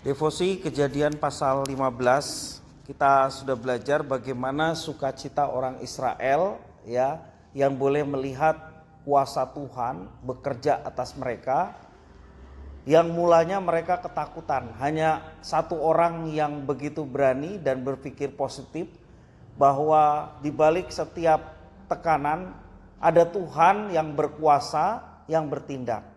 Devosi Kejadian pasal 15, kita sudah belajar bagaimana sukacita orang Israel ya yang boleh melihat kuasa Tuhan bekerja atas mereka. Yang mulanya mereka ketakutan, hanya satu orang yang begitu berani dan berpikir positif bahwa di balik setiap tekanan ada Tuhan yang berkuasa yang bertindak.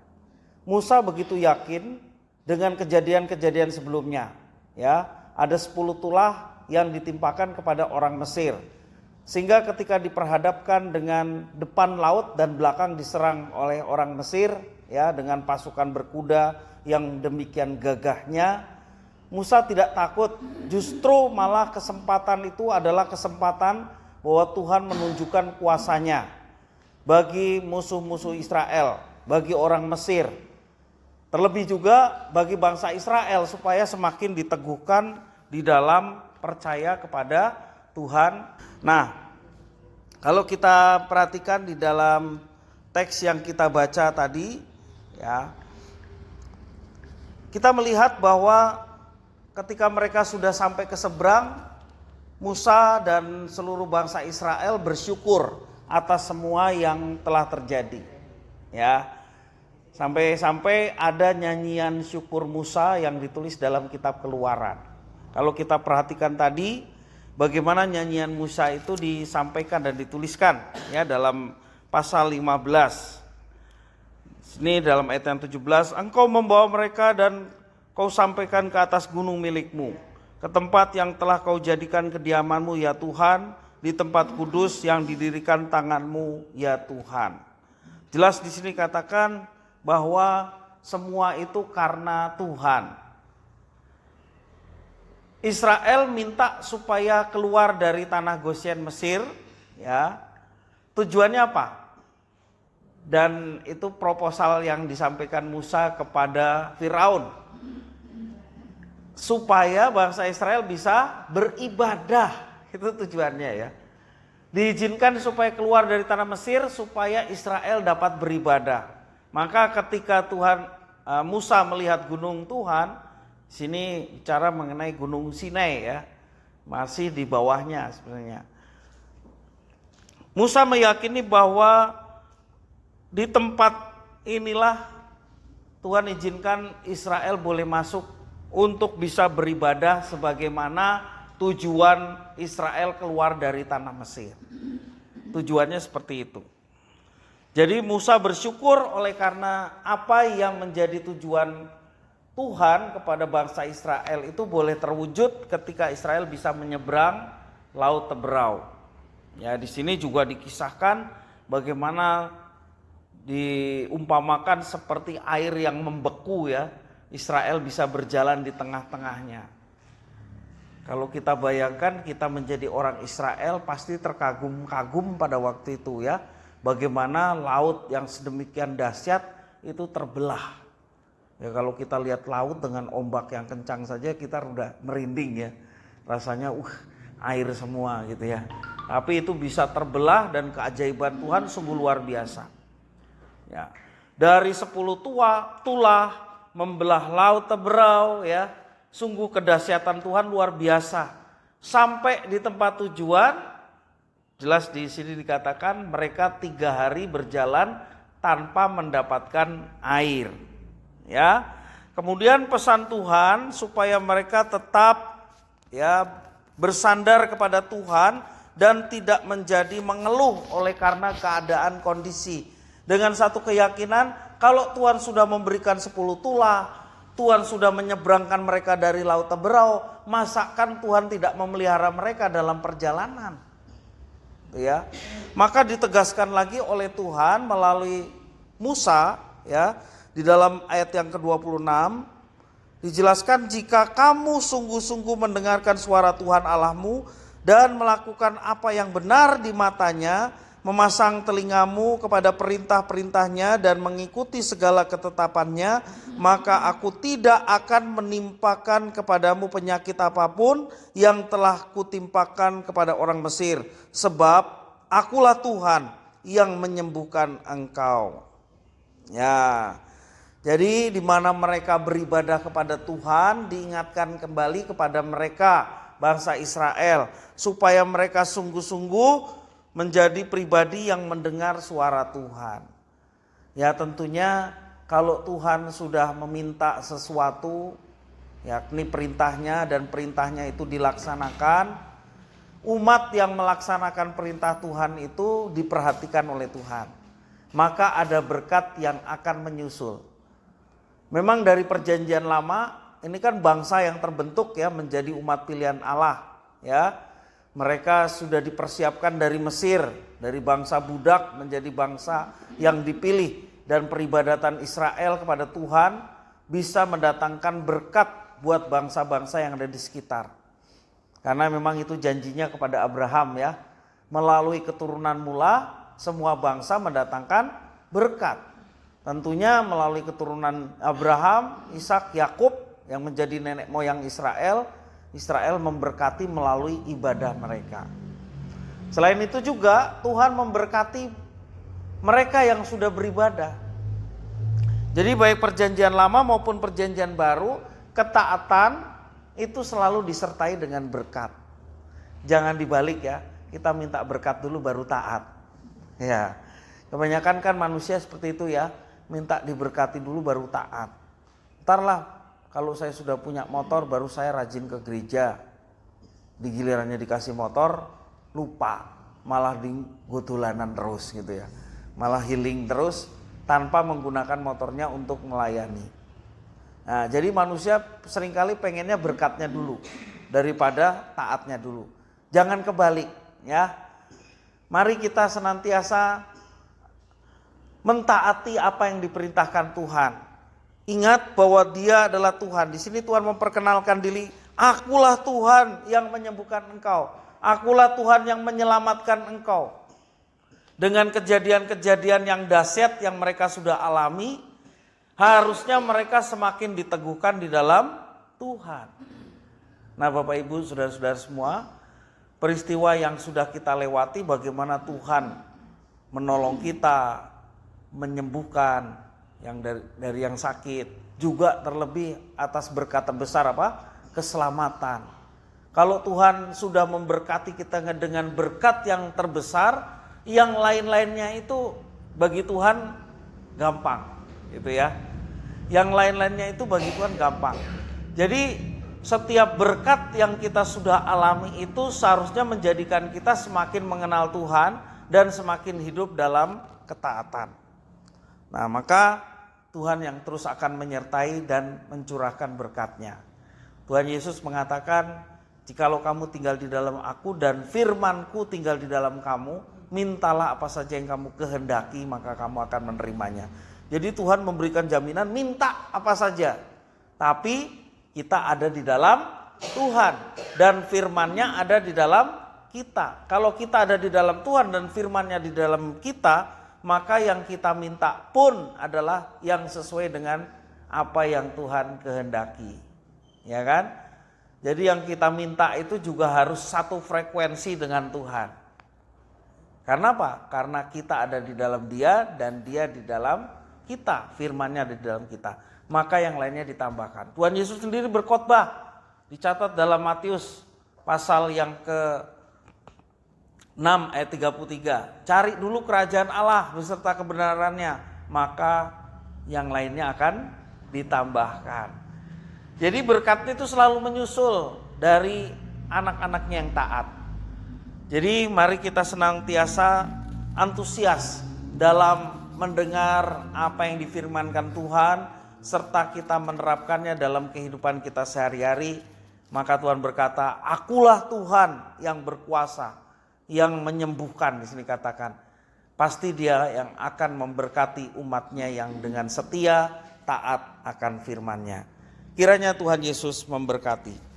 Musa begitu yakin dengan kejadian-kejadian sebelumnya, ya, ada 10 tulah yang ditimpakan kepada orang Mesir. Sehingga ketika diperhadapkan dengan depan laut dan belakang diserang oleh orang Mesir, ya, dengan pasukan berkuda yang demikian gagahnya, Musa tidak takut. Justru malah kesempatan itu adalah kesempatan bahwa Tuhan menunjukkan kuasanya bagi musuh-musuh Israel, bagi orang Mesir. Terlebih juga bagi bangsa Israel supaya semakin diteguhkan di dalam percaya kepada Tuhan. Nah, kalau kita perhatikan di dalam teks yang kita baca tadi, ya, kita melihat bahwa ketika mereka sudah sampai ke seberang, Musa dan seluruh bangsa Israel bersyukur atas semua yang telah terjadi. Ya, sampai ada nyanyian syukur Musa yang ditulis dalam kitab Keluaran. Kalau kita perhatikan tadi, bagaimana nyanyian Musa itu disampaikan dan dituliskan ya dalam pasal 15. Ini dalam ayat yang 17, engkau membawa mereka dan kau sampaikan ke atas gunung milikmu, ke tempat yang telah kau jadikan kediamanmu ya Tuhan, di tempat kudus yang didirikan tanganmu ya Tuhan. Jelas di sini katakan bahwa semua itu karena Tuhan. Israel minta supaya keluar dari tanah Goshen Mesir, ya. Tujuannya apa? Dan itu proposal yang disampaikan Musa kepada Firaun, supaya bangsa Israel bisa beribadah. Itu tujuannya ya. Diizinkan supaya keluar dari tanah Mesir supaya Israel dapat beribadah. Maka ketika Musa melihat gunung Tuhan, sini bicara mengenai gunung Sinai ya, masih di bawahnya sebenarnya. Musa meyakini bahwa di tempat inilah Tuhan izinkan Israel boleh masuk untuk bisa beribadah sebagaimana tujuan Israel keluar dari tanah Mesir. Tujuannya seperti itu. Jadi Musa bersyukur oleh karena apa yang menjadi tujuan Tuhan kepada bangsa Israel itu boleh terwujud ketika Israel bisa menyeberang Laut Teberau. Ya, di sini juga dikisahkan bagaimana diumpamakan seperti air yang membeku ya, Israel bisa berjalan di tengah-tengahnya. Kalau kita bayangkan kita menjadi orang Israel pasti terkagum-kagum pada waktu itu ya, bagaimana laut yang sedemikian dahsyat itu terbelah. Ya, kalau kita lihat laut dengan ombak yang kencang saja kita udah merinding ya, rasanya air semua gitu ya. Tapi itu bisa terbelah dan keajaiban Tuhan sungguh luar biasa. Ya, dari 10 tulah membelah Laut Teberau ya, sungguh kedahsyatan Tuhan luar biasa. Sampai di tempat tujuan, jelas di sini dikatakan mereka 3 hari berjalan tanpa mendapatkan air. Ya, kemudian pesan Tuhan supaya mereka tetap ya bersandar kepada Tuhan dan tidak menjadi mengeluh oleh karena keadaan kondisi. Dengan satu keyakinan, kalau Tuhan sudah memberikan 10 tulah, Tuhan sudah menyeberangkan mereka dari Laut Teberau, masakan Tuhan tidak memelihara mereka dalam perjalanan? Ya, maka ditegaskan lagi oleh Tuhan melalui Musa, ya, di dalam ayat yang ke-26 dijelaskan, jika kamu sungguh-sungguh mendengarkan suara Tuhan Allahmu dan melakukan apa yang benar di matanya, memasang telingamu kepada perintah-perintahnya dan mengikuti segala ketetapannya, maka aku tidak akan menimpakan kepadamu penyakit apapun yang telah kutimpakan kepada orang Mesir, sebab akulah Tuhan yang menyembuhkan engkau. Ya, Jadi di mana mereka beribadah kepada Tuhan, diingatkan kembali kepada mereka bangsa Israel supaya mereka sungguh-sungguh menjadi pribadi yang mendengar suara Tuhan. Ya tentunya kalau Tuhan sudah meminta sesuatu, yakni perintahnya dan perintahnya itu dilaksanakan, umat yang melaksanakan perintah Tuhan itu diperhatikan oleh Tuhan. Maka ada berkat yang akan menyusul. Memang dari perjanjian lama ini kan bangsa yang terbentuk ya menjadi umat pilihan Allah ya. Mereka sudah dipersiapkan dari Mesir, dari bangsa budak menjadi bangsa yang dipilih, dan peribadatan Israel kepada Tuhan bisa mendatangkan berkat buat bangsa-bangsa yang ada di sekitar. Karena memang itu janjinya kepada Abraham ya. Melalui keturunan mula semua bangsa mendatangkan berkat. Tentunya melalui keturunan Abraham, Ishak, Yakub yang menjadi nenek moyang Israel, Israel memberkati melalui ibadah mereka. Selain itu juga Tuhan memberkati mereka yang sudah beribadah. Jadi baik perjanjian lama maupun perjanjian baru, ketaatan itu selalu disertai dengan berkat. Jangan dibalik ya, kita minta berkat dulu baru taat. Ya, kebanyakan kan manusia seperti itu ya. Minta diberkati dulu baru taat. Ntarlah kalau saya sudah punya motor baru saya rajin ke gereja. Di gilirannya dikasih motor lupa, malah digotulanan terus gitu ya. Malah healing terus tanpa menggunakan motornya untuk melayani. Nah, jadi manusia seringkali pengennya berkatnya dulu daripada taatnya dulu. Jangan kebalik ya. Mari kita senantiasa mentaati apa yang diperintahkan Tuhan. Ingat bahwa Dia adalah Tuhan. Di sini Tuhan memperkenalkan diri, akulah Tuhan yang menyembuhkan engkau. Akulah Tuhan yang menyelamatkan engkau. Dengan kejadian-kejadian yang dahsyat yang mereka sudah alami, harusnya mereka semakin diteguhkan di dalam Tuhan. Nah Bapak Ibu, saudara-saudara semua, peristiwa yang sudah kita lewati bagaimana Tuhan menolong kita, menyembuhkan yang dari yang sakit, juga terlebih atas berkat terbesar apa? Keselamatan. Kalau Tuhan sudah memberkati kita dengan berkat yang terbesar, yang lain-lainnya itu bagi Tuhan gampang, gitu ya. Yang lain-lainnya itu bagi Tuhan gampang. Jadi setiap berkat yang kita sudah alami itu seharusnya menjadikan kita semakin mengenal Tuhan dan semakin hidup dalam ketaatan. Nah maka Tuhan yang terus akan menyertai dan mencurahkan berkat-Nya. Tuhan Yesus mengatakan, jikalau kamu tinggal di dalam aku dan firman-Ku tinggal di dalam kamu, mintalah apa saja yang kamu kehendaki maka kamu akan menerimanya. Jadi Tuhan memberikan jaminan minta apa saja. Tapi kita ada di dalam Tuhan dan firman-Nya ada di dalam kita. Kalau kita ada di dalam Tuhan dan firman-Nya di dalam kita, maka yang kita minta pun adalah yang sesuai dengan apa yang Tuhan kehendaki. Ya kan? Jadi yang kita minta itu juga harus satu frekuensi dengan Tuhan. Karena apa? Karena kita ada di dalam Dia dan Dia di dalam kita. Firman-Nya ada di dalam kita. Maka yang lainnya ditambahkan. Tuhan Yesus sendiri berkhotbah. Dicatat dalam Matius pasal yang ke-6 ayat 33. Cari dulu kerajaan Allah beserta kebenarannya, maka yang lainnya akan ditambahkan. Jadi berkat itu selalu menyusul dari anak-anaknya yang taat. Jadi mari kita senantiasa antusias dalam mendengar apa yang difirmankan Tuhan, serta kita menerapkannya dalam kehidupan kita sehari-hari. Maka Tuhan berkata, akulah Tuhan yang berkuasa, yang menyembuhkan. Di sini katakan, pasti Dia yang akan memberkati umatnya yang dengan setia taat akan firman-Nya. Kiranya Tuhan Yesus memberkati.